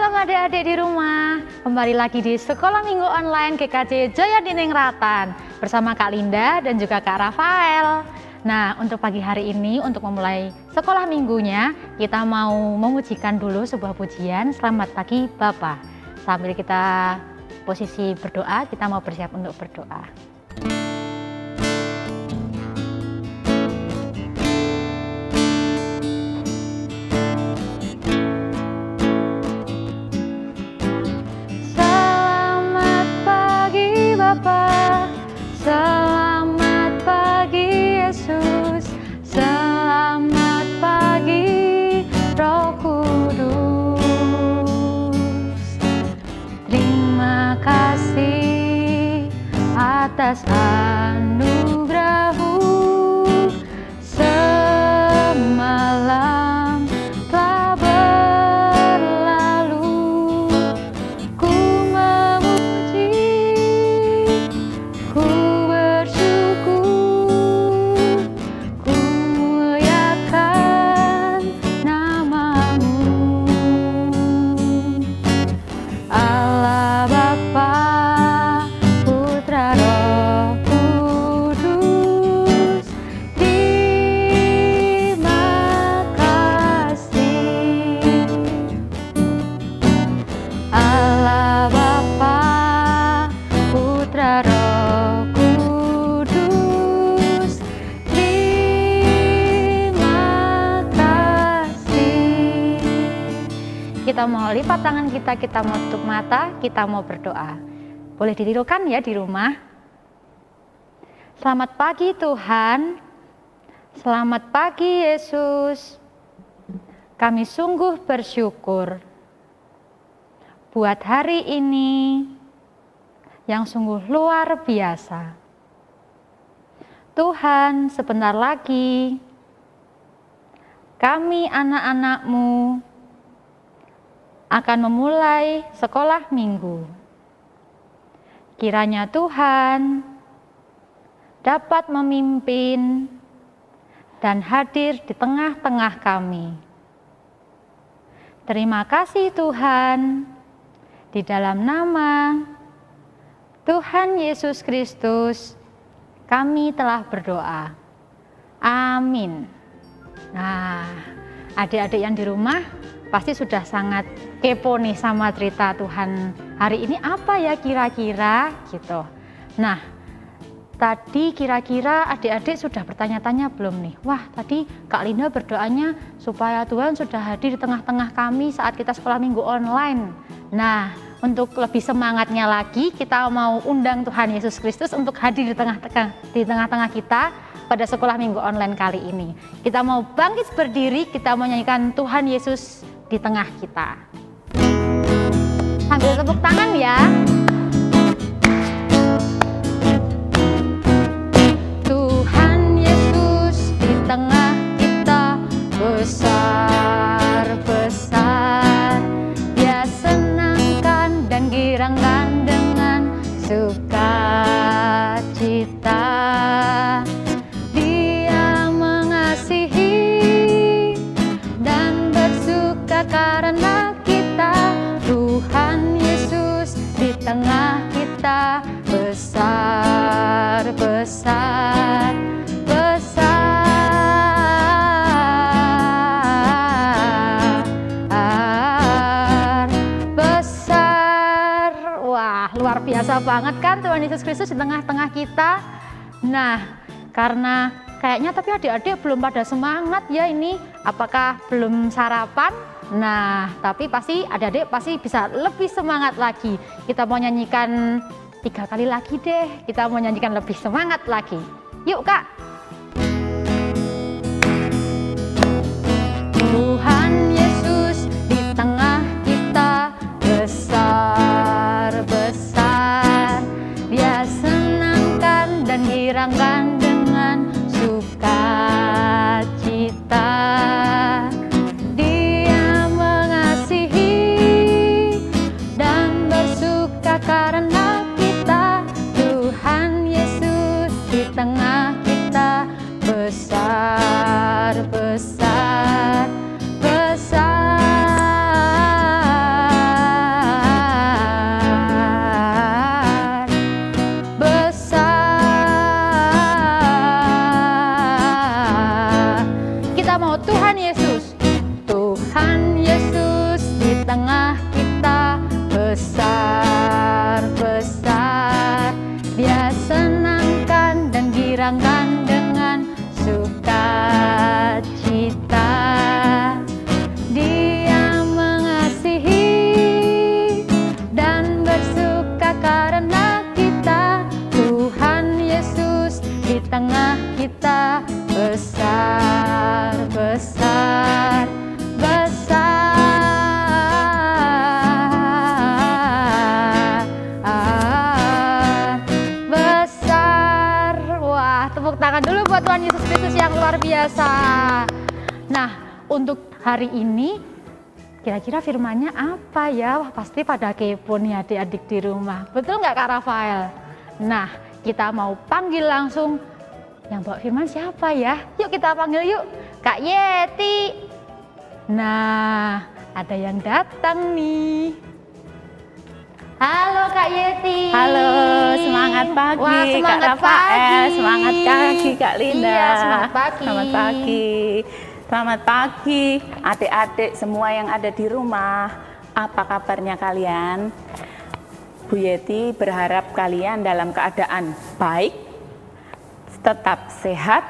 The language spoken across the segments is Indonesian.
Shalom adik-adik di rumah, kembali lagi di Sekolah Minggu Online GKJ Jaya Diningratan bersama Kak Linda dan juga Kak Rafael. Nah, untuk pagi hari ini, untuk memulai sekolah minggunya, kita mau mengujikan dulu sebuah pujian Selamat Pagi Bapa. Sambil kita posisi berdoa, kita mau bersiap untuk berdoa. Bapa, selamat pagi Yesus, selamat pagi Roh Kudus. Terima kasih atas anugerah-Mu semalam telah berlalu. Ku memuji, ku bersyukur, ku muliakan nama-Mu. Allah Bapa, Putra Roh Kudus, terima kasih. Allah Bapa, Putra Roh Kudus, terima kasih. Kita mau lipat tangan kita mau tutup mata, kita mau berdoa. Boleh ditirukan ya di rumah. Selamat pagi Tuhan, selamat pagi Yesus. Kami sungguh bersyukur buat hari ini yang sungguh luar biasa. Tuhan, sebentar lagi kami anak-anak-Mu akan memulai sekolah minggu. Kiranya Tuhan dapat memimpin dan hadir di tengah-tengah kami. Terima kasih Tuhan, di dalam nama Tuhan Yesus Kristus kami telah berdoa. Amin. Nah, adik-adik yang di rumah pasti sudah sangat kepo nih sama cerita Tuhan hari ini apa ya kira-kira gitu. Nah, tadi kira-kira adik-adik sudah bertanya-tanya belum nih? Wah, tadi Kak Linda berdoanya supaya Tuhan sudah hadir di tengah-tengah kami saat kita sekolah minggu online. Nah, untuk lebih semangatnya lagi, kita mau undang Tuhan Yesus Kristus untuk hadir di tengah-tengah kita pada sekolah minggu online kali ini. Kita mau bangkit berdiri, kita mau nyanyikan Tuhan Yesus di tengah kita. Sambil tepuk tangan ya. Tuhan Yesus di tengah kita, besar-besar. Dia senangkan dan girangkan dengan sukacita. Dia mengasihi dan bersuka karena kita. Tuhan Yesus di tengah kita, besar-besar, besar. Wah, luar biasa banget kan Tuhan Yesus Kristus di tengah-tengah kita. Nah, karena kayaknya tapi adik-adik belum pada semangat ya ini. Apakah belum sarapan? Nah, tapi pasti adik-adik pasti bisa lebih semangat lagi. Kita mau nyanyikan 3 kali lagi deh. Kita mau nyanyikan lebih semangat lagi. Yuk Kak. Tuhan Yesus di tengah kita, besar-besar. Dia senangkan dan girangkan dengan sukacita. Dia mengasihi dan bersuka karena kita. Tuhan Yesus di tengah kita, buat Tuhan Yesus Kristus yang luar biasa. Nah, untuk hari ini kira-kira firmannya apa ya? Wah, pasti pada kepo nih adik-adik di rumah. Betul nggak Kak Rafael? Nah, kita mau panggil langsung yang bawa firman siapa ya? Yuk kita panggil yuk, Kak Yeti. Nah, ada yang datang nih. Halo Kak Yeti. Halo, semangat pagi. Wah, semangat Kak Rafael, pagi. semangat pagi Kak Linda. Iya, semangat pagi. Selamat pagi. Selamat pagi adik-adik semua yang ada di rumah. Apa kabarnya kalian? Bu Yeti berharap kalian dalam keadaan baik, tetap sehat,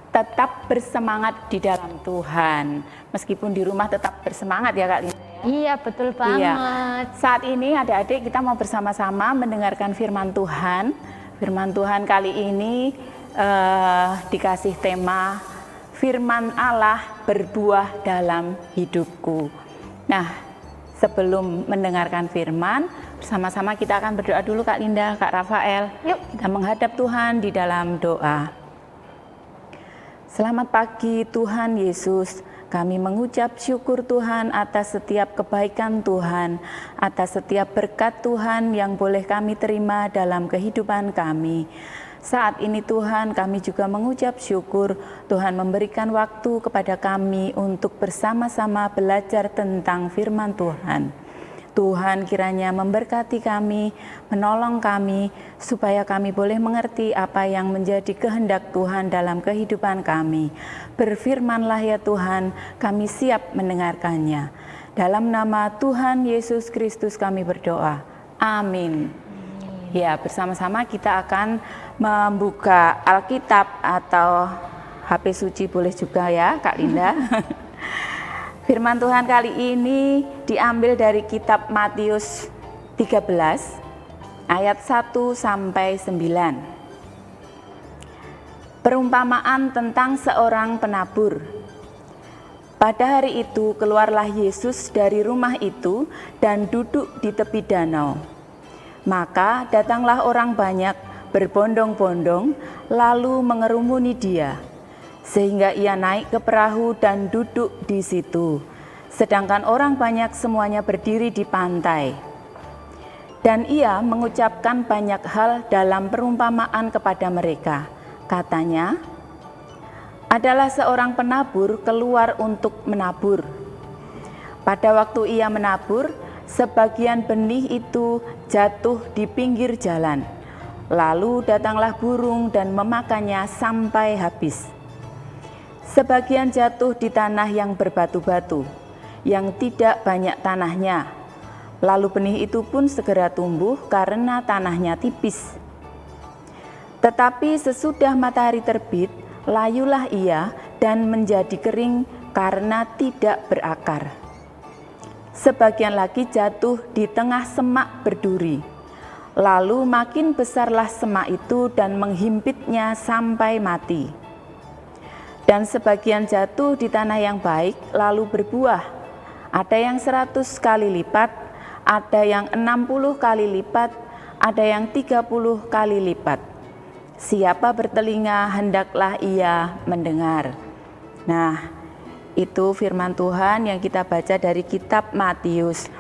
tetap bersemangat di dalam Tuhan. Meskipun di rumah tetap bersemangat ya Kak Linda. Iya, betul banget. Iya. Saat ini adik-adik kita mau bersama-sama mendengarkan firman Tuhan. Firman Tuhan kali ini dikasih tema firman Allah berbuah dalam hidupku. Nah, sebelum mendengarkan firman, bersama-sama kita akan berdoa dulu Kak Linda, Kak Rafael. Yuk. Kita menghadap Tuhan di dalam doa. Selamat pagi Tuhan Yesus. Kami mengucap syukur Tuhan atas setiap kebaikan Tuhan, atas setiap berkat Tuhan yang boleh kami terima dalam kehidupan kami. Saat ini Tuhan, kami juga mengucap syukur Tuhan memberikan waktu kepada kami untuk bersama-sama belajar tentang firman Tuhan. Tuhan kiranya memberkati kami, menolong kami, supaya kami boleh mengerti apa yang menjadi kehendak Tuhan dalam kehidupan kami. Berfirmanlah ya Tuhan, kami siap mendengarkannya. Dalam nama Tuhan Yesus Kristus kami berdoa. Amin. Ya, bersama-sama kita akan membuka Alkitab atau HP suci boleh juga ya Kak Linda. Firman Tuhan kali ini diambil dari kitab Matius 13 ayat 1 sampai 9. Perumpamaan tentang seorang penabur. Pada hari itu keluarlah Yesus dari rumah itu dan duduk di tepi danau. Maka datanglah orang banyak berbondong-bondong lalu mengerumuni dia. Sehingga ia naik ke perahu dan duduk di situ. Sedangkan orang banyak semuanya berdiri di pantai. Dan ia mengucapkan banyak hal dalam perumpamaan kepada mereka. Katanya, adalah seorang penabur keluar untuk menabur. Pada waktu ia menabur, sebagian benih itu jatuh di pinggir jalan. Lalu datanglah burung dan memakannya sampai habis. Sebagian jatuh di tanah yang berbatu-batu, yang tidak banyak tanahnya. Lalu benih itu pun segera tumbuh karena tanahnya tipis. Tetapi sesudah matahari terbit, layulah ia dan menjadi kering karena tidak berakar. Sebagian lagi jatuh di tengah semak berduri. Lalu makin besarlah semak itu dan menghimpitnya sampai mati. Dan sebagian jatuh di tanah yang baik lalu berbuah. Ada yang 100 kali lipat, ada yang 60 kali lipat, ada yang 30 kali lipat. Siapa bertelinga hendaklah ia mendengar. Nah, itu firman Tuhan yang kita baca dari kitab Matius.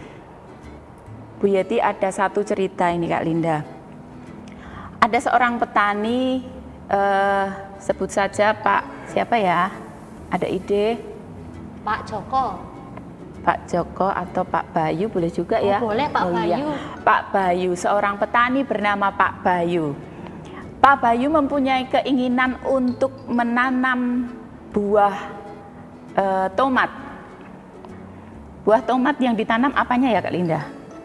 Bu Yeti ada satu cerita ini Kak Linda. Ada seorang petani, sebut saja Pak siapa ya? Ada ide? Pak Joko. Pak Joko atau Pak Bayu boleh juga ya? Boleh Pak Bayu. Iya. Pak Bayu, seorang petani bernama Pak Bayu. Pak Bayu mempunyai keinginan untuk menanam buah tomat. Buah tomat yang ditanam apanya ya Kak Linda?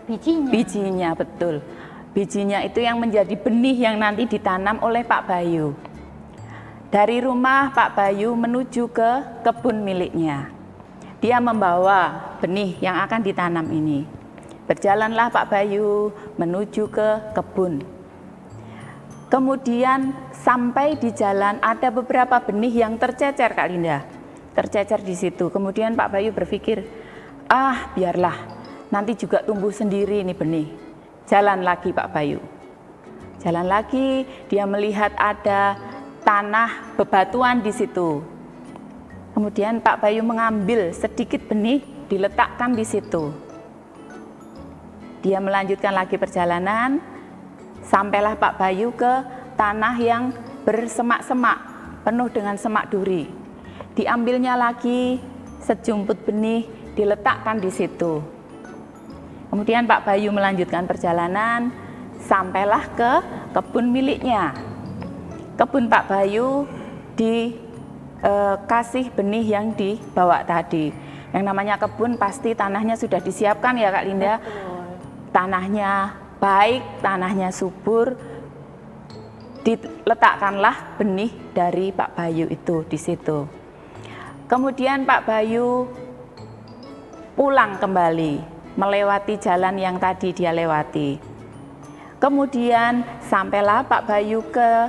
Bijinya. Bijinya, betul. Bijinya itu yang menjadi benih yang nanti ditanam oleh Pak Bayu. Dari rumah Pak Bayu menuju ke kebun miliknya. Dia membawa benih yang akan ditanam ini. Berjalanlah Pak Bayu menuju ke kebun. Kemudian sampai di jalan ada beberapa benih yang tercecer Kak Linda. Tercecer di situ. Kemudian Pak Bayu berpikir, biarlah nanti juga tumbuh sendiri ini benih. Jalan lagi Pak Bayu. Jalan lagi, dia melihat ada tanah bebatuan di situ. Kemudian Pak Bayu mengambil sedikit benih, diletakkan di situ. Dia melanjutkan lagi perjalanan, sampailah Pak Bayu ke tanah yang bersemak-semak, penuh dengan semak duri. Diambilnya lagi sejumput benih, diletakkan di situ. Kemudian Pak Bayu melanjutkan perjalanan, sampailah ke kebun miliknya. Kebun Pak Bayu dikasih benih yang dibawa tadi. Yang namanya kebun pasti tanahnya sudah disiapkan ya Kak Linda. Tanahnya baik, tanahnya subur. Diletakkanlah benih dari Pak Bayu itu di situ. Kemudian Pak Bayu pulang kembali, melewati jalan yang tadi dia lewati. Kemudian sampailah Pak Bayu ke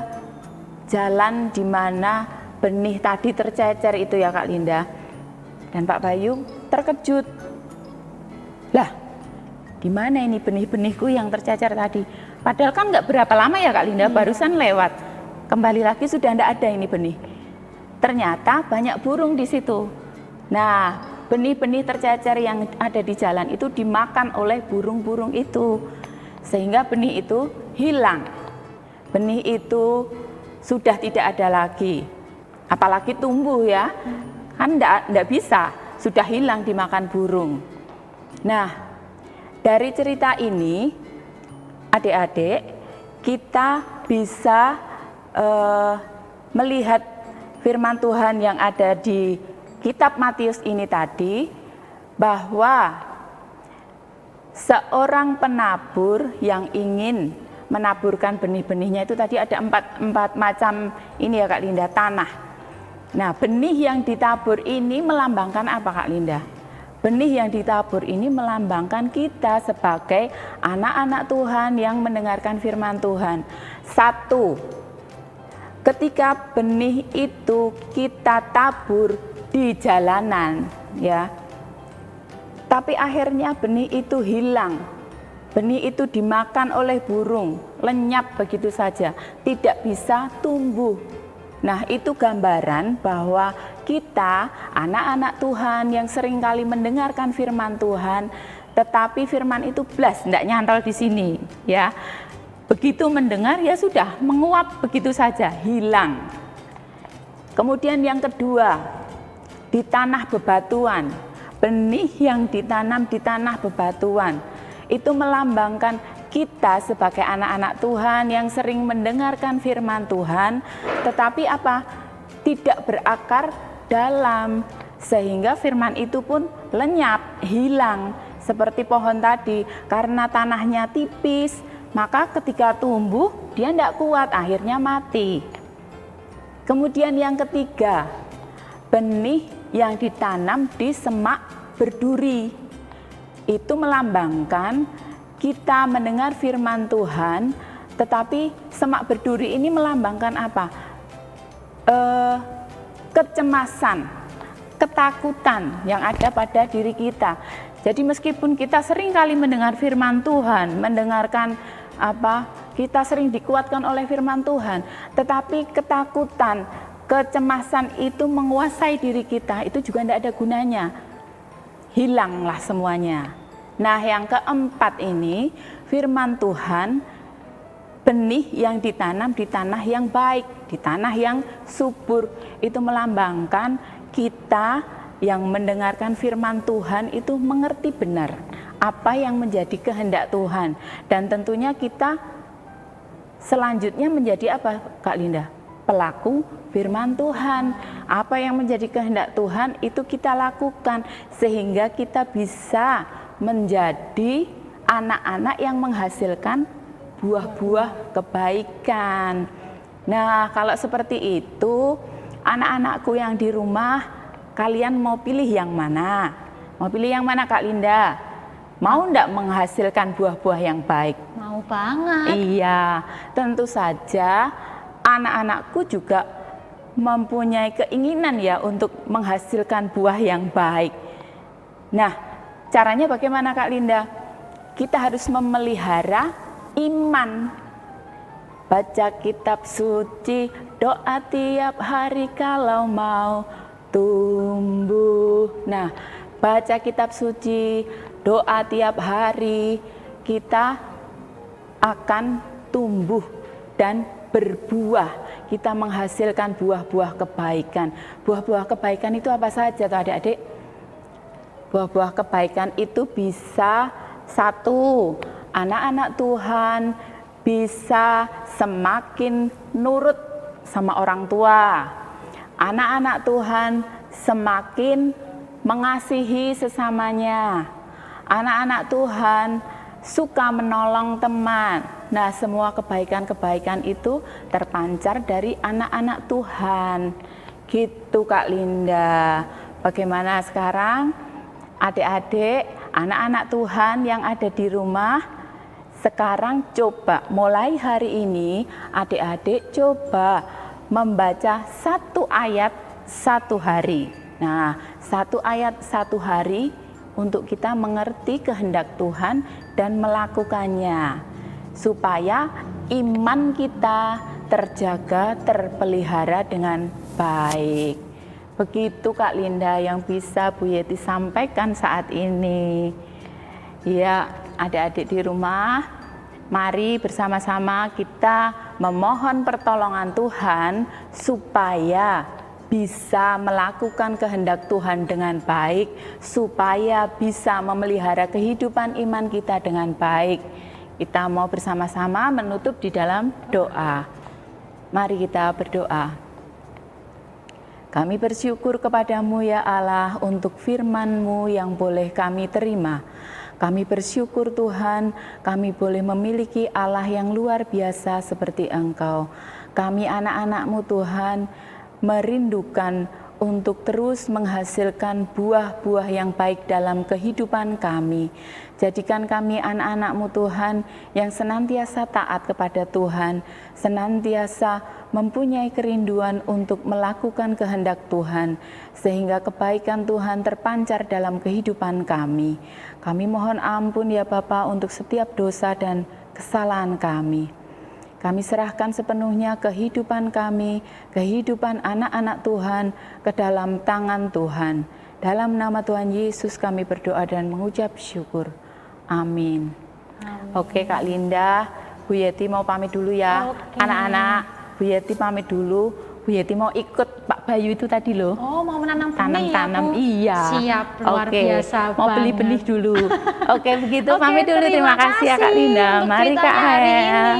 jalan di mana benih tadi tercecer itu ya Kak Linda. Dan Pak Bayu terkejut. Lah, di mana ini benih-benihku yang tercecer tadi? Padahal kan nggak berapa lama ya Kak Linda, barusan lewat. Kembali lagi sudah tidak ada ini benih. Ternyata banyak burung di situ. Nah, benih-benih tercecer yang ada di jalan itu dimakan oleh burung-burung itu. Sehingga benih itu hilang. Benih itu sudah tidak ada lagi. Apalagi tumbuh ya. Kan enggak bisa, sudah hilang dimakan burung. Nah, dari cerita ini adik-adik kita bisa melihat firman Tuhan yang ada di kitab Matius ini tadi, bahwa seorang penabur yang ingin menaburkan benih-benihnya itu tadi ada empat macam ini ya Kak Linda, tanah. Nah, benih yang ditabur ini melambangkan apa Kak Linda? Benih yang ditabur ini melambangkan kita sebagai anak-anak Tuhan yang mendengarkan firman Tuhan. Satu, ketika benih itu kita tabur di jalanan, ya. Tapi akhirnya benih itu hilang. Benih itu dimakan oleh burung, lenyap begitu saja, tidak bisa tumbuh. Nah, itu gambaran bahwa kita anak-anak Tuhan yang seringkali mendengarkan firman Tuhan, tetapi firman itu blas, tidak nyantol di sini, ya. Begitu mendengar ya sudah menguap begitu saja, hilang. Kemudian yang kedua, di tanah bebatuan, benih yang ditanam di tanah bebatuan itu melambangkan kita sebagai anak-anak Tuhan yang sering mendengarkan firman Tuhan, tetapi apa? Tidak berakar dalam, sehingga firman itu pun lenyap, hilang. Seperti pohon tadi, karena tanahnya tipis, maka ketika tumbuh dia tidak kuat, akhirnya mati. Kemudian yang ketiga, benih yang ditanam di semak berduri, itu melambangkan kita mendengar firman Tuhan, tetapi semak berduri ini melambangkan apa? Kecemasan, ketakutan yang ada pada diri kita. Jadi meskipun kita sering kali mendengar firman Tuhan, mendengarkan kita sering dikuatkan oleh firman Tuhan, tetapi ketakutan, kecemasan itu menguasai diri kita, itu juga tidak ada gunanya. Hilanglah semuanya. Nah, yang keempat ini, firman Tuhan, benih yang ditanam di tanah yang baik, di tanah yang subur, itu melambangkan kita yang mendengarkan firman Tuhan itu mengerti benar apa yang menjadi kehendak Tuhan. Dan tentunya kita selanjutnya menjadi apa Kak Linda? Pelaku firman Tuhan. Apa yang menjadi kehendak Tuhan itu kita lakukan, sehingga kita bisa menjadi anak-anak yang menghasilkan buah-buah kebaikan. Nah, kalau seperti itu, anak-anakku yang di rumah, kalian mau pilih yang mana? Mau pilih yang mana Kak Linda? Mau enggak menghasilkan buah-buah yang baik? Mau banget. Iya, tentu saja anak-anakku juga mempunyai keinginan ya untuk menghasilkan buah yang baik. Nah, caranya bagaimana Kak Linda? Kita harus memelihara iman. Baca kitab suci, doa tiap hari kalau mau tumbuh. Nah, baca kitab suci, doa tiap hari, kita akan tumbuh dan berbuah. Kita menghasilkan buah-buah kebaikan. Buah-buah kebaikan itu apa saja, toh adik-adik? Buah-buah kebaikan itu bisa, satu, anak-anak Tuhan bisa semakin nurut sama orang tua. Anak-anak Tuhan semakin mengasihi sesamanya. Anak-anak Tuhan suka menolong teman. Nah, semua kebaikan-kebaikan itu terpancar dari anak-anak Tuhan. Gitu Kak Linda. Bagaimana sekarang adik-adik, anak-anak Tuhan yang ada di rumah? Sekarang coba mulai hari ini adik-adik coba membaca satu ayat satu hari. Nah, satu ayat satu hari untuk kita mengerti kehendak Tuhan dan melakukannya, supaya iman kita terjaga, terpelihara dengan baik. Begitu Kak Linda yang bisa Bu Yeti sampaikan saat ini. Ya, adik-adik di rumah, mari bersama-sama kita memohon pertolongan Tuhan supaya bisa melakukan kehendak Tuhan dengan baik, supaya bisa memelihara kehidupan iman kita dengan baik. Kita mau bersama-sama menutup di dalam doa. Mari kita berdoa. Kami bersyukur kepadamu ya Allah untuk firman-Mu yang boleh kami terima. Kami bersyukur Tuhan, kami boleh memiliki Allah yang luar biasa seperti Engkau. Kami anak-anak-Mu Tuhan, merindukan untuk terus menghasilkan buah-buah yang baik dalam kehidupan kami. Jadikan kami anak-anak-Mu Tuhan yang senantiasa taat kepada Tuhan, senantiasa mempunyai kerinduan untuk melakukan kehendak Tuhan, sehingga kebaikan Tuhan terpancar dalam kehidupan kami. Kami mohon ampun ya Bapa untuk setiap dosa dan kesalahan kami. Kami serahkan sepenuhnya kehidupan kami, kehidupan anak-anak Tuhan ke dalam tangan Tuhan. Dalam nama Tuhan Yesus kami berdoa dan mengucap syukur. Amin. Oke Kak Linda, Bu Yeti mau pamit dulu ya. Anak-anak, Bu Yeti pamit dulu. Bu Yeti mau ikut Pak Bayu itu tadi loh. Oh, mau menanam benih tanam-tanam, ya, Bu? iya. Siap, luar biasa mau banget. beli benih dulu. Oke, begitu pamit dulu. Terima kasih ya Kak Linda. Mari Kak Hel.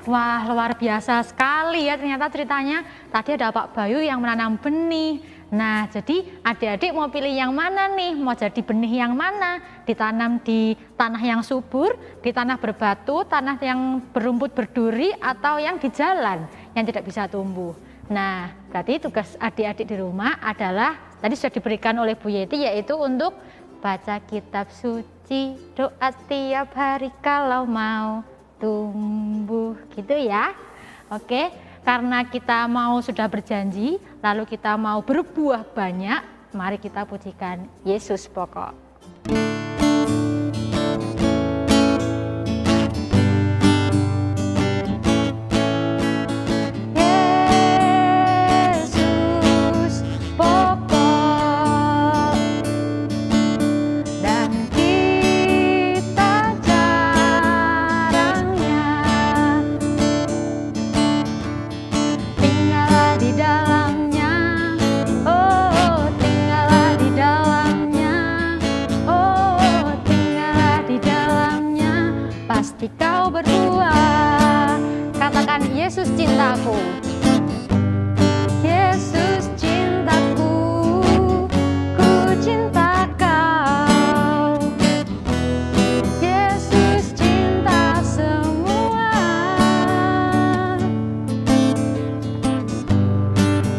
Wah, luar biasa sekali ya ternyata ceritanya. Tadi ada Pak Bayu yang menanam benih. Nah, jadi adik-adik mau pilih yang mana nih? Mau jadi benih yang mana? Ditanam di tanah yang subur, di tanah berbatu, tanah yang berumput berduri, atau yang di jalan yang tidak bisa tumbuh. Nah, berarti tugas adik-adik di rumah adalah tadi sudah diberikan oleh Bu Yeti, yaitu untuk baca kitab suci, doa tiap hari kalau mau tumbuh, gitu ya. Oke, karena kita mau sudah berjanji, lalu kita mau berbuah banyak, mari kita pujikan Yesus pokok. Yesus pokok dan kita jarangnya tinggallah di dalamnya, oh tinggallah di dalamnya, oh tinggallah di dalamnya, pasti kau berbuah. Katakan Yesus cintaku. Yesus cintaku, ku cinta kau. Yesus cinta semua.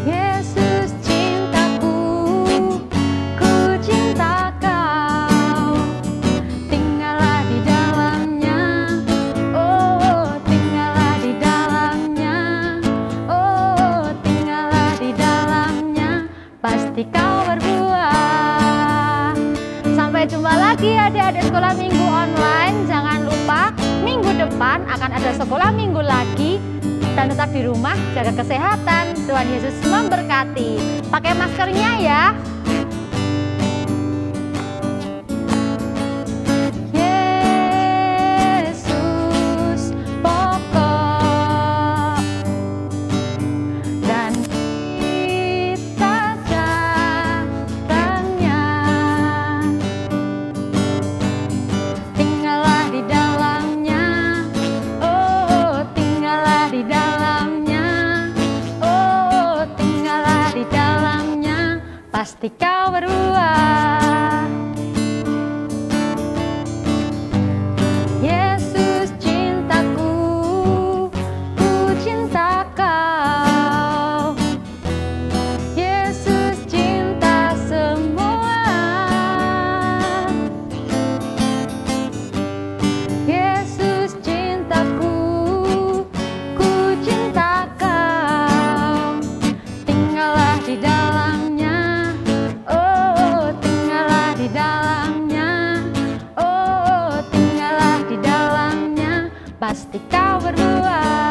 Yesus cintaku, ku cinta kau. Tinggallah di dalamnya, oh tinggallah di dalamnya, oh tinggallah di dalamnya, pasti kau berbuah. Sampai jumpa lagi adik-adik sekolah minggu online. Jangan lupa minggu depan akan ada ada sekolah minggu lagi, dan tetap di rumah, jaga kesehatan. Tuhan Yesus memberkati. Pakai maskernya ya. Yesus pokok dan kita datangnya. Tinggallah di dalamnya, oh tinggallah di dalamnya, oh tinggallah di dalamnya, pasti kau berubah. Yesus cintaku, ku cinta kau. Yesus cinta semua. Yesus cintaku, ku cinta kau. Tinggallah di dalamnya, oh tinggallah di dalamnya, oh tinggallah di dalamnya, pasti kau berubah.